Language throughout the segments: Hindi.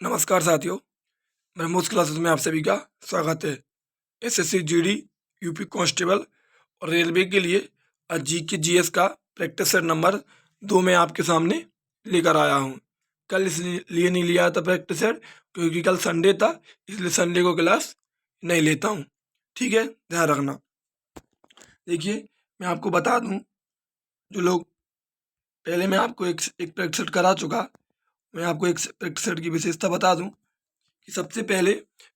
नमस्कार साथियों, ब्रह्मोस क्लासेस में आप सभी का स्वागत है। एसएससी जीडी, यूपी कांस्टेबल और रेलवे के लिए जीके जीएस का प्रैक्टिस सेट नंबर 2 में आपके सामने लेकर आया हूं। कल इसलिए नहीं लिया था प्रैक्टिस सेट क्योंकि कल संडे था, इसलिए संडे को क्लास नहीं लेता हूं। ठीक है, ध्यान रखना। देखिए, मैं आपको बता दूं, जो लोग पहले मैं आपको एक प्रैक्टिस सेट करा चुका, मैं आपको एक प्रैक्टिस सेट की विशेषता बता दूं कि सबसे पहले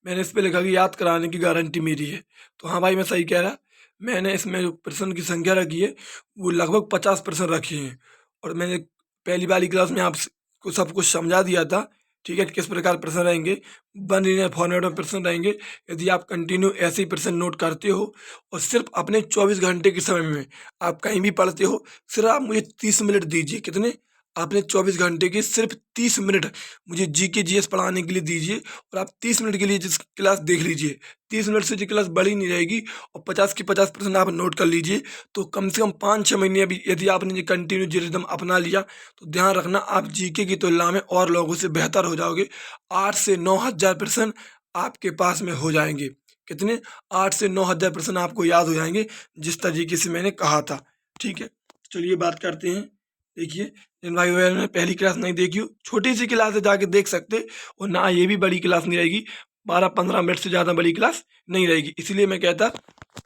मैंने इस पे लिखा कि याद कराने की गारंटी मेरी है। तो हाँ भाई, मैं सही कह रहा। मैंने इसमें जो प्रश्न की संख्या रखी है वो लगभग 50% रखी है, और मैंने पहली वाली क्लास में आपको सब कुछ समझा दिया था। ठीक है, कि किस प्रकार प्रश्न रहेंगे, वन लीनियर फॉर्मेट में प्रश्न रहेंगे। यदि आप कंटिन्यू ऐसे ही प्रश्न नोट करते हो और सिर्फ अपने 24 घंटे के समय में आप कहीं भी पढ़ते हो, सिर्फ आप मुझे 30 मिनट दीजिए। कितने? आपने 24 घंटे के सिर्फ 30 मिनट मुझे जीके जीएस पढ़ाने के लिए दीजिए, और आप 30 मिनट के लिए जिस क्लास देख लीजिए। 30 मिनट से जो क्लास बड़ी नहीं रहेगी, और 50 की 50% आप नोट कर लीजिए। तो कम से कम 5-6 महीने अभी यदि आपने ये कंटिन्यू जो रिदम अपना लिया, तो ध्यान रखना आप जीके की तुलना में और लोगों से बेहतर हो जाओगे। 8 से 9 हज़ार प्रश्न आपके पास में हो जाएंगे। कितने? 8 से 9 हज़ार प्रश्न आपको याद हो जाएंगे, जिस तरीके से मैंने कहा था। ठीक है, चलिए बात करते हैं। देखिए, जिन भाई बहन ने पहली क्लास नहीं देखी हो, छोटी सी क्लास है, जाके देख सकते। और ना ये भी बड़ी क्लास नहीं रहेगी, 12-15 मिनट से ज़्यादा बड़ी क्लास नहीं रहेगी। इसलिए मैं कहता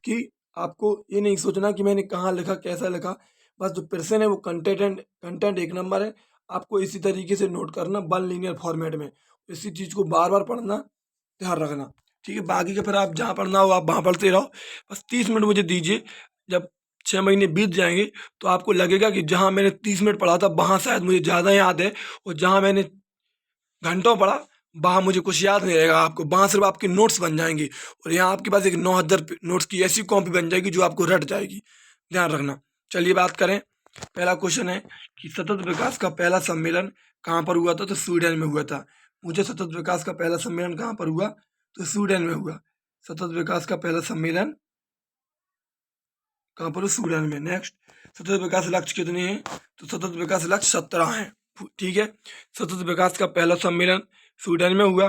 कि आपको ये नहीं सोचना कि मैंने कहाँ लिखा, कैसा लिखा। बस जो प्रश्न है वो कंटेंट एक नंबर है। आपको इसी तरीके से नोट करना, वन लीनियर फॉर्मेट में। इसी चीज़ को बार बार पढ़ना, ध्यान रखना। ठीक है, बाकी का फिर आप जहाँ पढ़ना हो आप वहाँ पढ़ते रहो। बस 30 मिनट मुझे दीजिए। जब 6 महीने बीत जाएंगे तो आपको लगेगा कि जहाँ मैंने 30 मिनट पढ़ा था वहाँ शायद मुझे ज़्यादा याद है, और जहाँ मैंने घंटों पढ़ा वहाँ मुझे कुछ याद नहीं रहेगा। आपको वहाँ सिर्फ आपके नोट्स बन जाएंगे, और यहाँ आपके पास एक 9 हज़ार नोट्स की ऐसी कॉपी बन जाएगी जो आपको रट जाएगी। ध्यान रखना। चलिए बात करें। पहला क्वेश्चन है कि सतत विकास का पहला सम्मेलन कहाँ पर हुआ था? तो स्वीडन में हुआ था। मुझे सतत विकास का पहला सम्मेलन कहाँ पर हुआ? तो स्वीडन में हुआ। सतत विकास का पहला सम्मेलन कहाँ पर? स्वीडन में। नेक्स्ट, सतत विकास लक्ष्य कितने हैं? तो सतत विकास लक्ष्य 17 हैं। ठीक है, सतत विकास का पहला सम्मेलन स्वीडन में हुआ,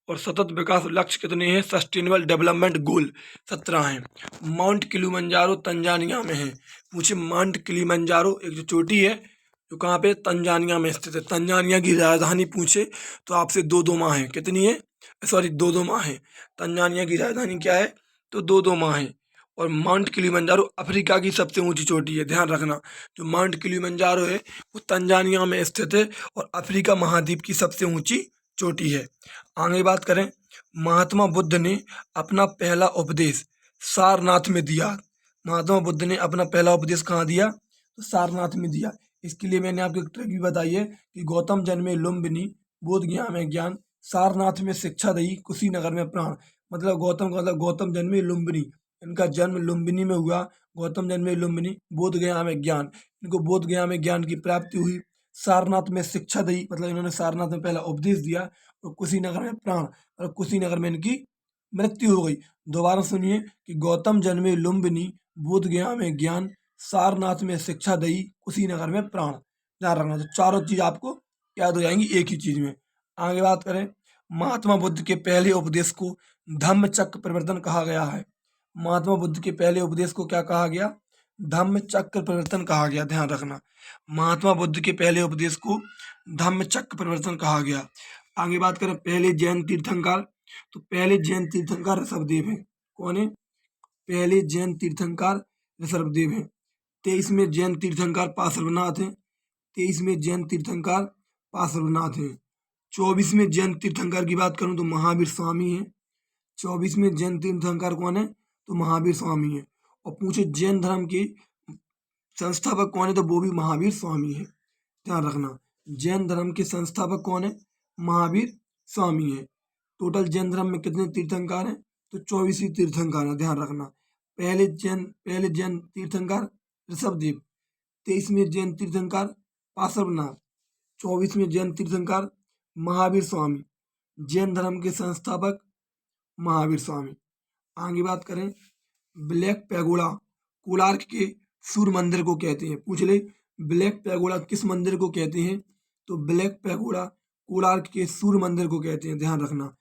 और सतत विकास लक्ष्य कितने हैं? सस्टेनेबल डेवलपमेंट गोल 17 हैं। माउंट किलिमंजारो तंजानिया में है। पूछे, माउंट किलिमंजारो एक जो चोटी है जो कहाँ पे? तंजानिया में स्थित है। तंजानिया की राजधानी पूछे तो आपसे दो माह है। कितनी है? सॉरी, दो माह है। तंजानिया की राजधानी क्या है? तो दो माह है। और माउंट किलिमंजारो अफ्रीका की सबसे ऊंची चोटी है। ध्यान रखना, जो माउंट किलिमंजारो है वो तंजानिया में स्थित है, और अफ्रीका महाद्वीप की सबसे ऊंची चोटी है। आगे बात करें, महात्मा बुद्ध ने अपना पहला उपदेश सारनाथ में दिया। महात्मा बुद्ध ने अपना पहला उपदेश कहाँ दिया? तो सारनाथ में दिया। इसके लिए मैंने आपको एक ट्रिक भी बताई है कि गौतम जन्मे लुम्बिनी, बोध गया में ज्ञान, सारनाथ में शिक्षा दई, कुशीनगर में प्राण। मतलब गौतम का मतलब गौतम जन्मे लुम्बिनी, इनका जन्म लुम्बिनी में हुआ। गौतम जन्मे लुम्बिनी, बोध गया में ज्ञान, इनको बोध गया में ज्ञान की प्राप्ति हुई। सारनाथ में शिक्षा दी, मतलब इन्होंने सारनाथ में पहला उपदेश दिया। और कुशीनगर में प्राण, और कुशीनगर में इनकी मृत्यु हो गई। दोबारा सुनिए कि गौतम जन्मे लुम्बिनी, बोध गया में ज्ञान, सारनाथ में शिक्षा दई, कुशीनगर में प्राण। ध्यान रखना, तो चारों चीज आपको याद हो जाएंगी एक ही चीज में। आगे बात करें, महात्मा बुद्ध के पहले उपदेश को धम्म चक्र प्रवर्तन कहा गया है। महात्मा बुद्ध के पहले उपदेश को क्या कहा गया? धम्म चक्र प्रवर्तन कहा गया। ध्यान रखना, महात्मा बुद्ध के पहले उपदेश को धम्म चक्र प्रवर्तन कहा गया। आगे बात करें, पहले जैन तीर्थंकर, तो पहले जैन तीर्थंकर ऋषभदेव है। कौन है? पहले जैन तीर्थंकर ऋषभदेव है। 23वें जैन तीर्थंकर पार्श्वनाथ है। 23वें जैन तीर्थंकर पार्श्वनाथ है। 24वें जैन तीर्थंकर की बात करूं तो महावीर स्वामी है। 24वें जैन तीर्थंकर कौन है? तो महावीर स्वामी है। और पूछे जैन धर्म के संस्थापक कौन है? तो वो भी महावीर स्वामी है। ध्यान रखना, जैन धर्म के संस्थापक कौन है? महावीर स्वामी है। टोटल जैन धर्म में कितने तीर्थंकर हैं? तो 24 ही तीर्थंकर हैं। ध्यान रखना, पहले जैन तीर्थंकर ऋषभदेव, 23वें जैन तीर्थंकर पार्श्वनाथ, 24वें जैन तीर्थंकर महावीर स्वामी। जैन धर्म के संस्थापक महावीर स्वामी। आगे बात करें, ब्लैक पैगोडा कोणार्क के सूर्य मंदिर को कहते हैं। पूछ ले, ब्लैक पैगोडा किस मंदिर को कहते हैं? तो ब्लैक पैगोडा कोणार्क के सूर्य मंदिर को कहते हैं, ध्यान रखना।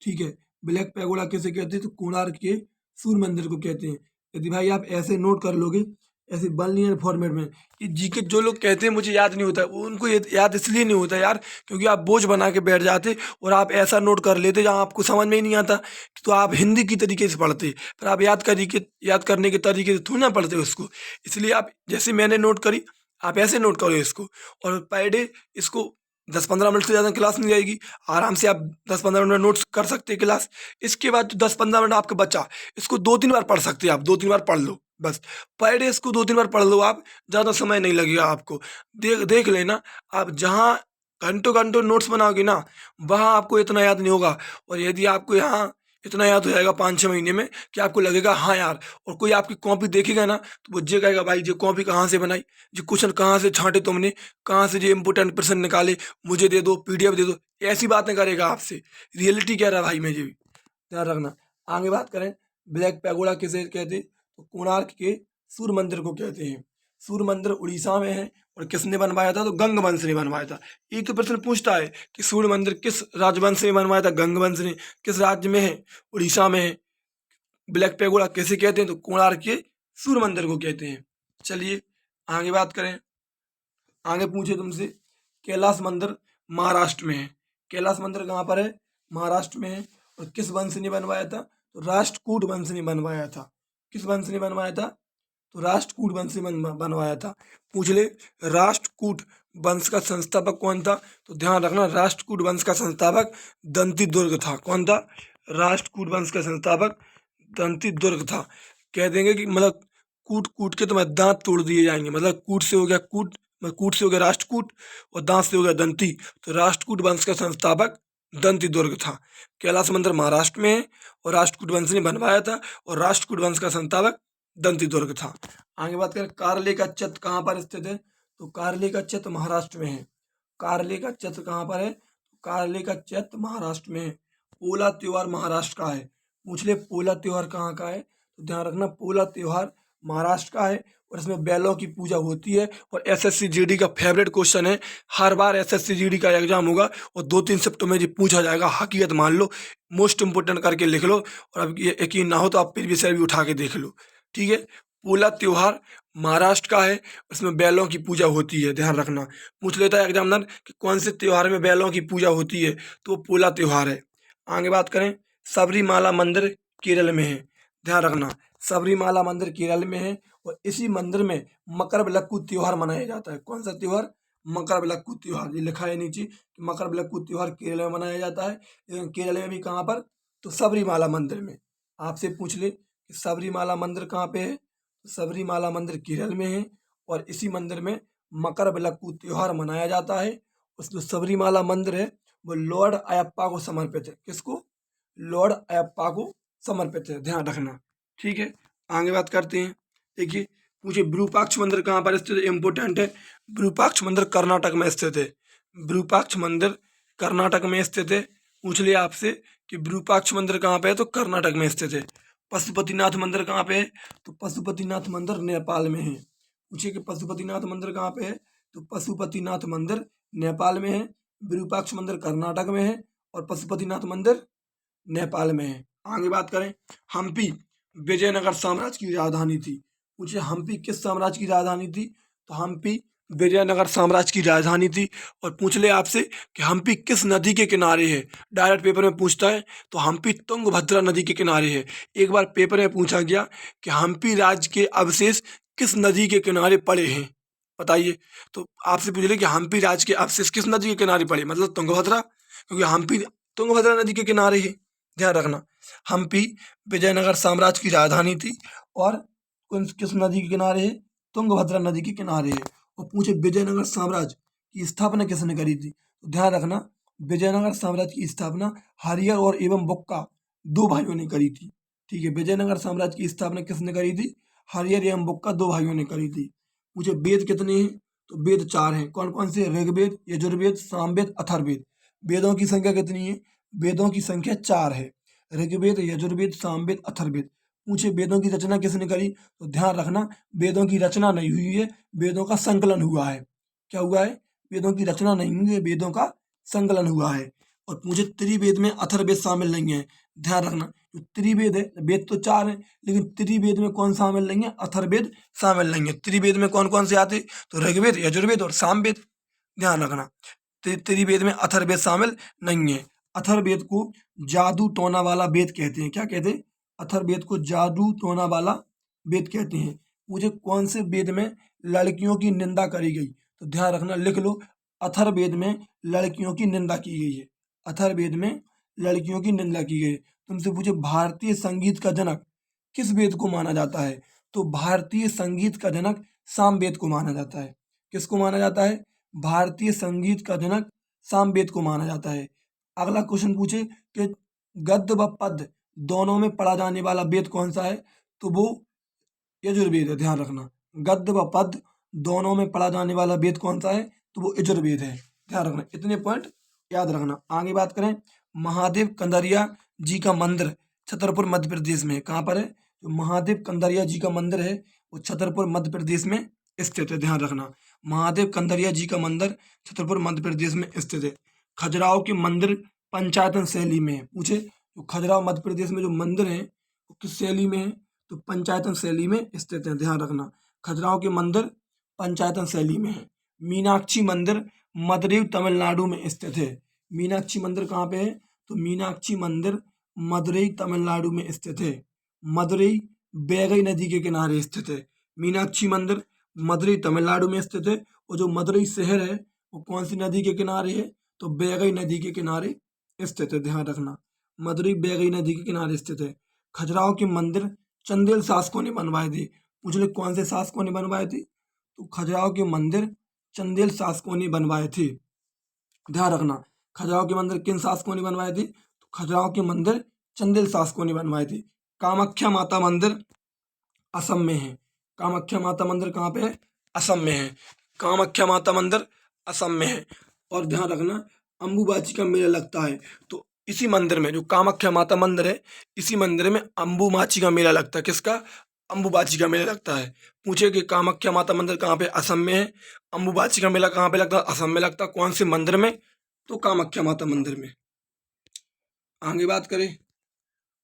ठीक है, ब्लैक पैगोडा किसे कहते हैं? तो कोणार्क के सूर्य मंदिर को कहते हैं। यदि भाई आप ऐसे नोट कर लोगे, ऐसे बन लिनियर फॉर्मेट में, ये जीके जो लोग कहते हैं मुझे याद नहीं होता, वो उनको याद इसलिए नहीं होता यार, क्योंकि आप बोझ बना के बैठ जाते और आप ऐसा नोट कर लेते जहाँ आपको समझ में ही नहीं आता, तो आप हिंदी की तरीके से पढ़ते, पर आप याद करने के तरीके से थोड़ी ना पढ़ते उसको। इसलिए आप जैसे मैंने नोट करी, आप ऐसे नोट करो इसको, और पर डे इसको 10-15 मिनट से ज़्यादा क्लास नहीं जाएगी, आराम से आप 10-15 मिनट में नोट्स कर सकते हैं क्लास। इसके बाद जो 10-15 मिनट आपका बचा, इसको 2-3 बार पढ़ सकते हैं आप, 2-3 बार पढ़ लो बस। पर डे इसको 2-3 बार पढ़ लो आप, ज़्यादा समय नहीं लगेगा आपको। देख देख लेना, आप जहाँ घंटों घंटों नोट्स बनाओगे ना, वहाँ आपको इतना याद नहीं होगा। और यदि आपको यहाँ इतना याद हो जाएगा 5-6 महीने में कि आपको लगेगा हाँ यार, और कोई आपकी कॉपी देखेगा ना तो वो ये कहेगा भाई ये कॉपी कहाँ से बनाई, ये क्वेश्चन कहाँ से छांटे तुमने, कहाँ से ये इंपोर्टेंट प्रश्न निकाले, मुझे दे दो, पीडीएफ दे दो, ऐसी बातें करेगा आपसे। रियलिटी कह रहा भाई, मैं ये भी ध्यान रखना। आगे बात करें, ब्लैक पैगोडा किसे कहते हैं? तो कोणार्क के सूर्य मंदिर को कहते हैं। सूर्य मंदिर उड़ीसा में है, और किसने बनवाया था? तो गंगवंश ने बनवाया था। एक प्रश्न पूछता है कि सूर्य मंदिर किस राजवंश ने बनवाया था? गंगवंश ने। किस राज्य में है? उड़ीसा में है। ब्लैक पैगोडा किसे कहते हैं? तो कोणार्क के सूर्य मंदिर को कहते हैं। चलिए आगे बात करें, आगे पूछे तुमसे, कैलाश मंदिर महाराष्ट्र में है। कैलाश मंदिर कहाँ पर है? महाराष्ट्र में है। और किस वंश ने बनवाया था? तो राष्ट्रकूट वंश ने बनवाया था। किस वंश ने बनवाया था? तो राष्ट्रकूट वंश ने बनवाया था। पूछ ले, राष्ट्रकूट वंश का संस्थापक कौन था? तो ध्यान रखना, राष्ट्रकूट वंश का संस्थापक दंती दुर्ग था। कौन था? राष्ट्रकूट वंश का संस्थापक दंती दुर्ग था। कह देंगे कि मतलब कूट कूट के तुम्हारे दांत तोड़ दिए जाएंगे, मतलब कूट से हो गया कूट, कूट से हो गया राष्ट्रकूट, और दांत से हो गया दंती। तो राष्ट्रकूट वंश का संस्थापक दंती दुर्ग था। कैलाश मंदिर महाराष्ट्र में है, और राष्ट्रकूट वंश ने बनवाया था, और राष्ट्रकूट वंश का संस्थापक दंती दुर्ग था। आगे बात करें, कारले का चत्र कहाँ पर स्थित है? तो कारले का चत्र महाराष्ट्र में है। कारले का चत्र कहाँ पर है? कारले का चत्र महाराष्ट्र में है। पोला त्योहार महाराष्ट्र का है। पूछ ले, पोला त्योहार कहाँ का है? तो ध्यान रखना, पोला त्योहार महाराष्ट्र का है, और इसमें बैलों की पूजा होती है। और एसएससी जीडी का फेवरेट क्वेश्चन है, हर बार एसएससी जीडी का एग्जाम होगा और 2-3 शिफ्टों में ये पूछा जाएगा, हकीकत मान लो, मोस्ट इंपोर्टेंट करके लिख लो, और अब ये यकीन ना हो तो आप प्रीवियस ईयर भी उठा के देख लो। ठीक है, पोला त्योहार महाराष्ट्र का है, उसमें बैलों की पूजा होती है, ध्यान रखना। पूछ लेता है एग्जामिनर कि कौन से त्योहार में बैलों की पूजा होती है, तो वो पोला त्योहार है। आगे बात करें, सबरीमाला मंदिर केरल में है। ध्यान रखना, सबरीमाला मंदिर केरल में है, और इसी मंदिर में मकरविलक्कू त्योहार मनाया जाता है। कौन सा त्योहार? मकरविलक्कू त्योहार। ये लिखा है नीचे कि मकरविलक्कू त्योहार केरल में मनाया जाता है, लेकिन केरल में भी कहाँ पर? तो सबरीमाला मंदिर में। आपसे पूछ ले कि सबरीमाला मंदिर कहाँ पे है? तो सबरीमाला मंदिर केरल में है, और इसी मंदिर में मकरविलक्कू त्योहार मनाया जाता है। उस जो सबरीमाला मंदिर है वो लॉर्ड अयप्पा को समर्पित है। किसको? लॉर्ड अयप्पा को समर्पित है, ध्यान रखना। ठीक है, आगे बात करते हैं। देखिए, पूछे विरूपाक्ष मंदिर कहाँ पर स्थित है? इंपोर्टेंट है। विरूपाक्ष मंदिर कर्नाटक में स्थित है। विरूपाक्ष मंदिर कर्नाटक में स्थित है। पूछ लिया आपसे कि विरूपाक्ष मंदिर कहाँ पे है? तो कर्नाटक में स्थित है। पशुपतिनाथ मंदिर कहाँ पे है? तो पशुपतिनाथ मंदिर नेपाल में है। पूछिए कि पशुपतिनाथ मंदिर कहाँ पे है? तो पशुपतिनाथ मंदिर नेपाल में है, विरूपाक्ष मंदिर कर्नाटक में है, और पशुपतिनाथ मंदिर नेपाल में है। आगे बात करें, हम्पी विजयनगर साम्राज्य की राजधानी थी। पूछिए, हम्पी किस साम्राज्य की राजधानी थी? तो हम्पी विजयनगर साम्राज्य की राजधानी थी। और पूछ ले आपसे कि हम्पी किस नदी के किनारे है? डायरेक्ट पेपर में पूछता है, तो हम्पी तुंगभद्रा नदी के किनारे है। एक बार पेपर में पूछा गया कि हम्पी राज्य के अवशेष किस नदी के किनारे पड़े हैं, बताइए। तो आपसे पूछ ले कि हम्पी राज्य के अवशेष किस नदी के किनारे पड़े, मतलब तुंगभद्रा, क्योंकि हम्पी तुंगभद्रा नदी के किनारे है। ध्यान रखना, हम्पी विजयनगर साम्राज्य की राजधानी थी, और किस नदी के किनारे है? तुंगभद्रा नदी के किनारे है। और पूछे विजयनगर साम्राज्य की स्थापना किसने करी थी? तो ध्यान रखना, विजयनगर साम्राज्य की स्थापना हरियर और एवं बुक्का 2 भाइयों ने करी थी। ठीक है, विजयनगर साम्राज्य की स्थापना किसने करी थी? हरियर एवं बुक्का 2 भाइयों ने करी थी। पूछे वेद कितने हैं? तो वेद 4 हैं। कौन कौन से? ऋग्वेद, यजुर्वेद, सामवेद, अथर्ववेद। वेदों की संख्या कितनी है? वेदों की संख्या 4 है। ऋग्वेद, यजुर्वेद, सामवेद, अथर्ववेद। पूछे वेदों की रचना किसने करी? तो ध्यान रखना, वेदों की रचना नहीं हुई है, वेदों का संकलन हुआ है। क्या हुआ है? वेदों की रचना नहीं हुई है, वेदों का संकलन हुआ है। और पूछे त्रिवेद में अथर्ववेद शामिल नहीं है। ध्यान रखना, जो त्रिवेद है, वेद तो 4 है, लेकिन त्रिवेद में कौन शामिल नहीं है? अथर्ववेद शामिल नहीं है। त्रिवेद में कौन कौन से आते? तो ऋग्वेद, यजुर्वेद और सामवेद। ध्यान रखना, त्रिवेद में अथर्ववेद शामिल नहीं है। अथर्ववेद को जादू टोना वाला वेद कहते हैं। क्या कहते हैं? अथर्ववेद को जादू टोना वाला वेद कहते हैं। मुझे कौन से वेद में लड़कियों की निंदा करी गई? तो ध्यान रखना, लिख लो, अथर्ववेद में लड़कियों की निंदा की गई है। अथर्ववेद में लड़कियों की निंदा की गई है। तुमसे पूछे भारतीय संगीत का जनक किस वेद को माना जाता है? तो भारतीय संगीत का जनक सामवेद को माना जाता है। किसको माना जाता है? भारतीय संगीत का जनक सामवेद को माना जाता है। अगला क्वेश्चन पूछे कि गद्य व पद्य दोनों में पढ़ा जाने वाला वेद कौन सा है? तो वो यजुर्वेद है। ध्यान रखना, गद्य व पद्य दोनों में पढ़ा जाने वाला वेद कौन सा है? तो वो यजुर्वेद है। ध्यान रखना, इतने पॉइंट याद रखना। आगे बात करें, महादेव कंदरिया जी का मंदिर छतरपुर मध्य प्रदेश में है। कहाँ पर है? जो महादेव कंदरिया जी का मंदिर है वो छतरपुर मध्य प्रदेश में स्थित है। ध्यान रखना, महादेव कंदरिया जी का मंदिर छतरपुर मध्य प्रदेश में स्थित है। खजुराहो के मंदिर पंचायतन शैली में है। पूछे, तो खजुराहो मध्य प्रदेश में जो मंदिर है वो किस शैली में है? तो पंचायतन शैली में स्थित है। ध्यान रखना, खजुराहो के मंदिर पंचायतन शैली में है। मीनाक्षी मंदिर मदुरई तमिलनाडु में स्थित है। मीनाक्षी मंदिर कहाँ पे है? तो मीनाक्षी मंदिर मदुरई तमिलनाडु में स्थित है। मदुरई बैगई नदी के किनारे स्थित है। मीनाक्षी मंदिर मदुरई तमिलनाडु में स्थित है। और जो मदुरई शहर है वो कौन सी नदी के किनारे है? तो बैगई नदी के किनारे स्थित है। ध्यान रखना, मदुरई बैगई नदी के किनारे स्थित है। खजुराहो के मंदिर चंदेल शासकों ने बनवाए थे। पूछ ले, कौन से शासकों ने बनवाए थे? तो खजुराहो के मंदिर चंदेल शासकों ने बनवाए थे। ध्यान रखना, खजुराहो के मंदिर किन शासकों ने बनवाए थे? तो खजुराहो के मंदिर चंदेल शासकों ने बनवाए थे। कामाख्या माता मंदिर असम में है। कामाख्या माता मंदिर कहाँ पे है? असम में है। कामाख्या माता मंदिर असम में है। और ध्यान रखना, अम्बुबाची का मेला लगता है। तो इसी मंदिर में, जो कामाख्या माता मंदिर है, इसी मंदिर में अम्बुबाची का मेला लगता है। किसका? अम्बुबाची का मेला लगता है। पूछे कि कामाख्या माता मंदिर कहाँ पे? असम में है। अम्बुबाची का मेला कहाँ पे लगता है? असम में लगता है। कौन से मंदिर में? तो कामाख्या माता मंदिर में। आगे बात करें,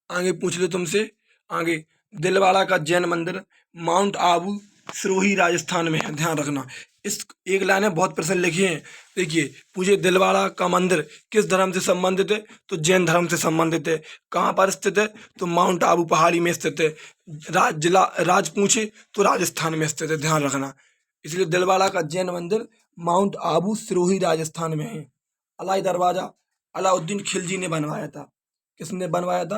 आगे पूछ ले तुमसे, आगे दिलवाड़ा का जैन मंदिर माउंट आबू सिरोही राजस्थान में है। ध्यान रखना, इस एक लाइन है, बहुत प्रश्न लिखे हैं। देखिए, पूछे दिलवाड़ा का मंदिर किस धर्म से संबंधित है? तो जैन धर्म से संबंधित है। कहाँ पर स्थित है? तो माउंट आबू पहाड़ी में स्थित है। जिला राज पूछे तो राजस्थान में स्थित है। ध्यान रखना, इसलिए दिलवाड़ा का जैन मंदिर माउंट आबू सिरोही राजस्थान में है। अलाई दरवाजा अलाउद्दीन खिलजी ने बनवाया था। किसने बनवाया था?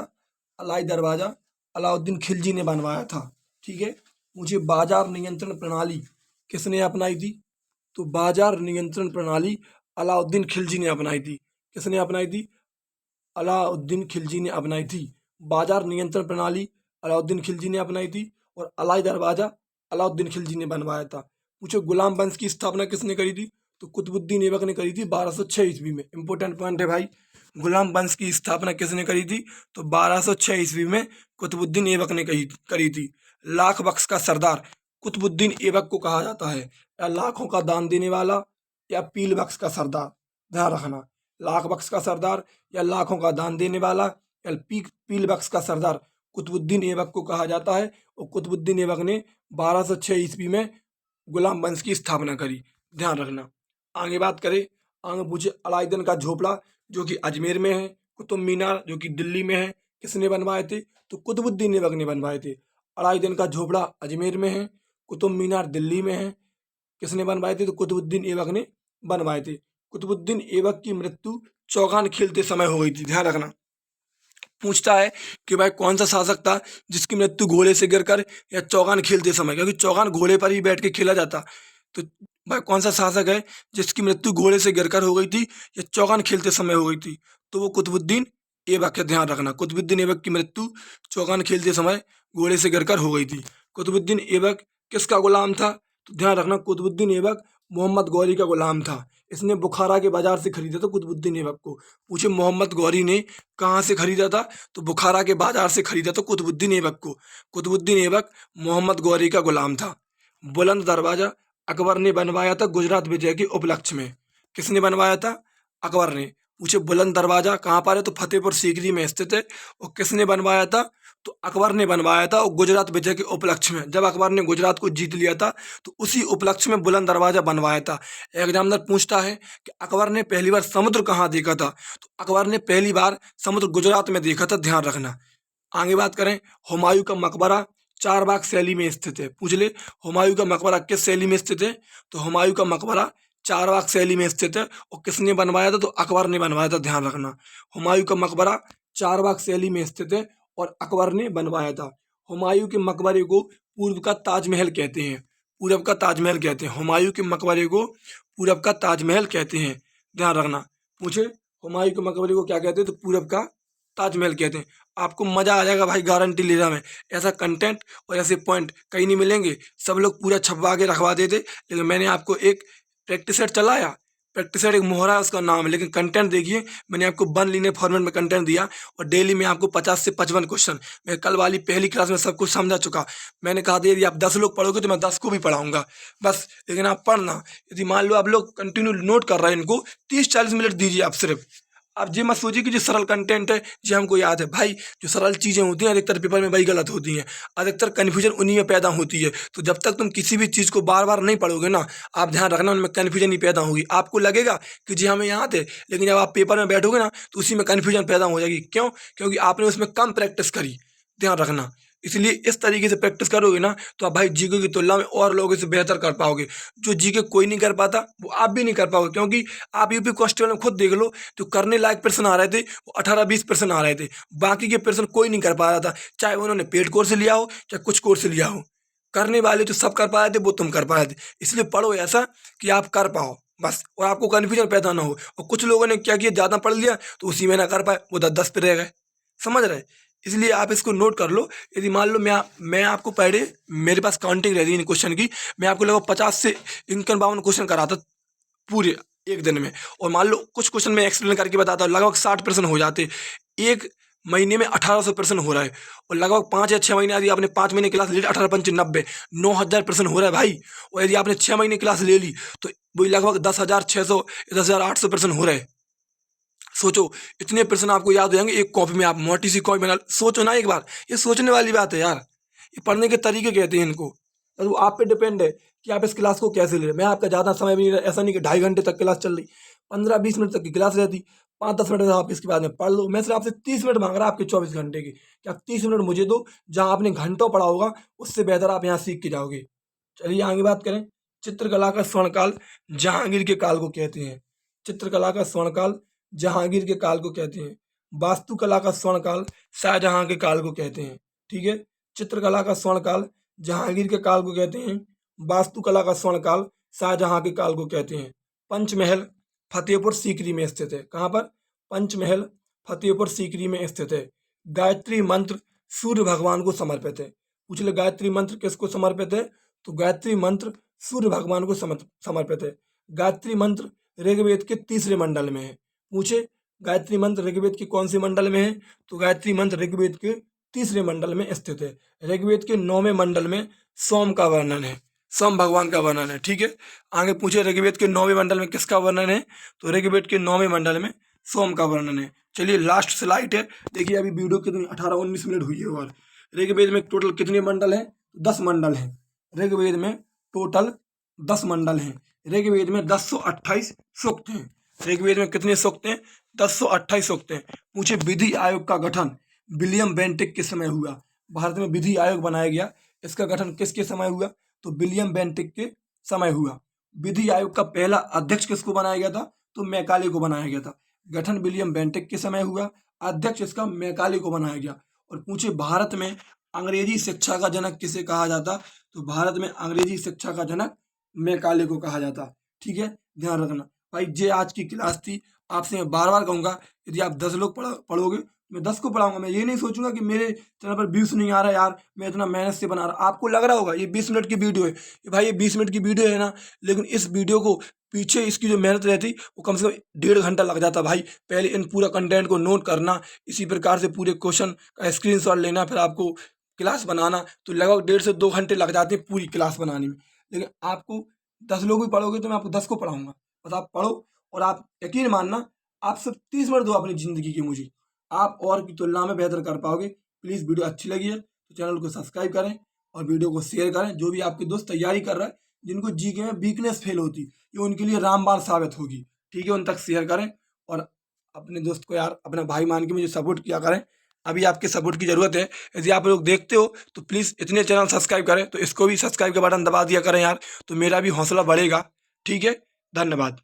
अलाई दरवाजा अलाउद्दीन खिलजी ने बनवाया था। ठीक है। मुझे बाजार नियंत्रण प्रणाली किसने अपनाई थी? तो बाजार नियंत्रण प्रणाली अलाउद्दीन खिलजी ने अपनाई थी। किसने अपनाई थी? अलाउद्दीन खिलजी ने अपनाई थी। बाजार नियंत्रण प्रणाली अलाउद्दीन खिलजी ने अपनाई थी। और अलाई दरवाजा अलाउद्दीन खिलजी ने बनवाया था। पूछो, गुलाम वंश की स्थापना किसने करी थी? तो कुतुबुद्दीन ऐबक ने करी थी 1206 ईस्वी में। इंपॉर्टेंट पॉइंट है भाई, गुलाम वंश की स्थापना किसने करी थी? तो 1206 ईस्वी में कुतुबुद्दीन ऐबक ने करी थी। लाख बख्श का सरदार कुतुबुद्दीन ऐबक को कहा जाता है, या लाखों का दान देने वाला, या पील बख्श का सरदार। ध्यान रखना, लाख बख्श का सरदार या लाखों का दान देने वाला या पील बख्श का सरदार कुतुबुद्दीन ऐबक को कहा जाता है। और कुतुबुद्दीन ऐबक ने 1206 ईस्वी में गुलाम वंश की स्थापना करी। ध्यान रखना। आगे बात करें, आगे पूछे अलाउद्दीन का झोपड़ा जो कि अजमेर में है, कुतुब मीनार जो कि दिल्ली में है, किसने बनवाए थे? तो कुतुबुद्दीन ऐबक ने बनवाए थे। अलाउद्दीन का झोपड़ा अजमेर में है, कुतुब मीनार दिल्ली में है, किसने बनवाए थे? तो कुतुबुद्दीन ऐबक ने बनवाए थे। कुतुबुद्दीन ऐबक की मृत्यु चौगान खेलते समय हो गई थी। ध्यान रखना, पूछता है कि भाई कौन सा शासक था जिसकी मृत्यु घोड़े से गिरकर या चौगान खेलते समय, क्योंकि चौगान घोड़े पर ही बैठ के खेला जाता, तो भाई कौन सा शासक है जिसकी मृत्यु घोड़े से गिरकर हो गई थी या चौगान खेलते समय हो गई थी? तो वो कुतुबुद्दीन ऐबक है। ध्यान रखना, कुतुबुद्दीन ऐबक की मृत्यु चौगान खेलते समय घोड़े से गिरकर हो गई थी। कुतुबुद्दीन ऐबक किसका गुलाम था? तो ध्यान रखना, कुतुबुद्दीन ऐबक मोहम्मद गौरी का गुलाम था। इसने बुखारा के बाजार से खरीदा था कुतुबुद्दीन ऐबक को। पूछे मोहम्मद गौरी ने कहाँ से खरीदा था? तो बुखारा के बाजार से खरीदा था कुतुबुद्दीन ऐबक को। कुतुबुद्दीन ऐबक मोहम्मद गौरी का गुलाम था। बुलंद दरवाजा अकबर ने बनवाया था गुजरात विजय के उपलक्ष्य में। किसने बनवाया था? अकबर ने। पूछे बुलंद दरवाजा कहाँ पर है, तो फतेहपुर सीकरी में स्थित है। और किसने बनवाया था, तो अकबर ने बनवाया था, और गुजरात विजय के उपलक्ष्य में, जब अकबर ने गुजरात को जीत लिया था तो उसी उपलक्ष्य में बुलंद दरवाजा बनवाया था। एग्जामिनर पूछता है कि अकबर ने पहली बार समुद्र कहाँ देखा था, तो अकबर ने पहली बार समुद्र गुजरात में देखा था, ध्यान रखना। आगे बात करें, हुमायूं का मकबरा चारबाग शैली में स्थित है। पूछ ले, हुमायूं का मकबरा किस शैली में स्थित है, तो हुमायूं का मकबरा चारबाग शैली में स्थित है। और किसने बनवाया था, तो अकबर ने बनवाया था, ध्यान रखना। हुमायूं का मकबरा चारबाग शैली में स्थित है और अकबर ने बनवाया था। हुमायूं के मकबरे को पूर्व का ताजमहल कहते हैं, पूरब का ताजमहल कहते हैं। हुमायूं के मकबरे को पूरब का ताजमहल कहते हैं, ध्यान रखना। पूछे हुमायूं के मकबरे को क्या कहते हैं, तो पूरब का ताजमहल कहते हैं। आपको मजा आ जाएगा भाई, गारंटी ले रहा मैं। ऐसा कंटेंट और ऐसे पॉइंट कहीं नहीं मिलेंगे। सब लोग पूरा छपवा के रखवा देते, लेकिन मैंने आपको एक प्रैक्टिस सेट चलाया। प्रैक्टिस सेट एक मोहरा है, उसका नाम है, लेकिन कंटेंट देखिए, मैंने आपको 1 लीनियर फॉर्मेट में कंटेंट दिया। और डेली में आपको 50 से 55 क्वेश्चन, मैं कल वाली पहली क्लास में सब कुछ समझा चुका। मैंने कहा था यदि आप 10 लोग पढ़ोगे तो मैं 10 को भी पढ़ाऊंगा बस। लेकिन आप पढ़ना, यदि मान लो आप लोग कंटिन्यू नोट कर रहे हैं, इनको 30-40 मिनट दीजिए आप सिर्फ। आप ये मत सोचिए कि जो सरल कंटेंट है ये हमको याद है। भाई जो सरल चीज़ें होती हैं अधिकतर पेपर में वही गलत होती हैं, अधिकतर कन्फ्यूजन उन्हीं में पैदा होती है। तो जब तक तुम किसी भी चीज़ को बार बार नहीं पढ़ोगे ना, आप ध्यान रखना उनमें कन्फ्यूजन ही पैदा होगी। आपको लगेगा कि जी हमें याद है, लेकिन जब आप पेपर में बैठोगे ना तो उसी में कन्फ्यूजन पैदा हो जाएगी। क्यों? क्योंकि आपने उसमें कम प्रैक्टिस करी, ध्यान रखना। इसलिए इस तरीके से प्रैक्टिस करोगे ना तो आप भाई जीके की तुलना में और लोगों से बेहतर कर पाओगे। जो जीके कोई नहीं कर पाता वो आप भी नहीं कर पाओगे, क्योंकि आप यूपी कॉन्स्टेबल में खुद देख लो, जो करने लायक प्रश्न आ रहे थे वो 18-20 प्रश्न आ रहे थे। बाकी के प्रश्न कोई नहीं कर पा रहा था, चाहे उन्होंने पेड कोर्स लिया हो चाहे कुछ कोर्स लिया हो। करने वाले जो सब कर पा रहे थे वो तुम कर पा रहे थे। इसलिए पढ़ो ऐसा कि आप कर पाओ बस, और आपको कन्फ्यूजन पैदा ना हो। और कुछ लोगों ने क्या किया, ज़्यादा पढ़ लिया तो उसी में ना कर पाए, वो 10-10 पे रह गए। समझ रहे? इसलिए आप इसको नोट कर लो। यदि मान लो मैं आपको पर डे, मेरे पास काउंटिंग रहती है इन क्वेश्चन की, मैं आपको लगभग 50 से 51 क्वेश्चन कराता पूरे एक दिन में। और मान लो कुछ क्वेश्चन मैं एक्सप्लेन करके बताता हूँ, लगभग 60% हो जाते। एक महीने में 1800 प्रश्न हो रहा है, और लगभग 5 या 6 महीने यदि आपने 5 महीने क्लास ले ली, 18×5 = 90, 9000 प्रश्न हो रहा है भाई। और यदि आपने 6 महीने क्लास ले ली तो वही लगभग 10,600 10,800 प्रश्न हो रहे हैं। सोचो इतने प्रश्न आपको याद हो जाएंगे एक कॉपी में, आप मोटी सी कॉपी बना सोचो ना एक बार। ये सोचने वाली बात है यार, ये पढ़ने के तरीके कहते हैं इनको। तो वो आप पे डिपेंड है कि आप इस क्लास को कैसे ले रहे हैं। मैं आपका ज़्यादा समय भी नहीं, ऐसा नहीं कि 2.5 घंटे तक क्लास चल रही, 15-20 मिनट तक की क्लास रहती, 5-10 मिनट आप इसके बाद में पढ़ लो। मैं सिर्फ आपसे 30 मिनट मांग रहा आपके 24 घंटे की, कि आप 30 मिनट मुझे दो, जहाँ आपने घंटों पढ़ा होगा उससे बेहतर आप यहाँ सीख के जाओगे। चलिए आगे बात करें। चित्रकला का स्वर्णकाल जहांगीर के काल को कहते हैं। चित्रकला का स्वर्णकाल जहांगीर के काल को कहते हैं। वास्तुकला का स्वर्णकाल शाहजहां के काल को कहते हैं। ठीक है, चित्रकला का स्वर्णकाल जहांगीर के काल को कहते हैं। वास्तुकला का स्वर्णकाल शाहजहां के काल को कहते हैं। पंचमहल फतेहपुर सीकरी में स्थित है। कहाँ पर? पंचमहल फतेहपुर सीकरी में स्थित है। गायत्री मंत्र सूर्य भगवान को समर्पित है। पूछ ले गायत्री मंत्र किसको समर्पित है, तो गायत्री मंत्र सूर्य भगवान को समर्पित है। गायत्री मंत्र ऋग्वेद के 3रे मंडल में है। पूछे गायत्री मंत्र ऋग्वेद के कौन से मंडल में है, तो गायत्री मंत्र ऋग्वेद के 3रे मंडल में स्थित है। ऋग्वेद के 9वें मंडल में सोम का वर्णन है, सोम भगवान का वर्णन है। ठीक है, आगे पूछे ऋग्वेद के 9वें मंडल में किसका वर्णन है, तो ऋग्वेद के 9वें मंडल में सोम का वर्णन है। चलिए लास्ट स्लाइड है, देखिए अभी वीडियो कितनी 18-19 मिनट हुई है। और ऋग्वेद में टोटल कितने मंडल हैं, 10 मंडल हैं। ऋग्वेद में टोटल 10 मंडल हैं। ऋग्वेद में 1028 सूक्त हैं। ऋग्वेद में कितने सूक्त हैं, 1028 सूक्त हैं। पूछे विधि आयोग का गठन विलियम बेंटिक के समय हुआ। भारत में विधि आयोग बनाया गया, इसका गठन किसके समय हुआ, तो विलियम बेंटिक के समय हुआ। विधि आयोग का पहला अध्यक्ष किसको बनाया गया था, तो मैकाले को बनाया गया था। गठन विलियम बेंटिक के समय हुआ, अध्यक्ष इसका मैकाले को बनाया गया। और पूछे भारत में अंग्रेजी शिक्षा का जनक किसे कहा जाता, तो भारत में अंग्रेजी शिक्षा का जनक मैकाले को कहा जाता। ठीक है, ध्यान रखना भाई। ये आज की क्लास थी। आपसे मैं बार बार कहूँगा, यदि आप 10 लोग पढ़ोगे मैं 10 को पढ़ाऊंगा। मैं ये नहीं सोचूंगा कि मेरे चैनल पर व्यूज नहीं आ रहा यार, मैं इतना मेहनत से बना रहा। आपको लग रहा होगा ये 20 मिनट की वीडियो है, ये भाई ये 20 मिनट की वीडियो है ना, लेकिन इस वीडियो को पीछे इसकी जो मेहनत रहती वो कम से कम 1.5 घंटा लग जाता भाई। पहले इन पूरा कंटेंट को नोट करना, इसी प्रकार से पूरे क्वेश्चन का स्क्रीनशॉट लेना, फिर आपको क्लास बनाना, तो लगभग 1.5 से 2 घंटे लग जाते हैं पूरी क्लास बनाने में। लेकिन आपको 10 लोग भी पढ़ोगे तो मैं आपको 10 को पढ़ाऊंगा। बस आप पढ़ो और आप यकीन मानना, आप सिर्फ 30 मिनट दो अपनी ज़िंदगी की मुझे, आप और की तुलना में बेहतर कर पाओगे। प्लीज़ वीडियो अच्छी लगी है तो चैनल को सब्सक्राइब करें और वीडियो को शेयर करें। जो भी आपके दोस्त तैयारी कर रहा है, जिनको जीके में वीकनेस फील होती, ये उनके लिए रामबाण साबित होगी। ठीक है, उन तक शेयर करें और अपने दोस्त को यार अपना भाई मान के मुझे सपोर्ट किया करें। अभी आपके सपोर्ट की ज़रूरत है। यदि आप लोग देखते हो तो प्लीज़ इतने चैनल सब्सक्राइब करें, तो इसको भी सब्सक्राइब का बटन दबा दिया करें यार, तो मेरा भी हौसला बढ़ेगा। ठीक है, धन्यवाद।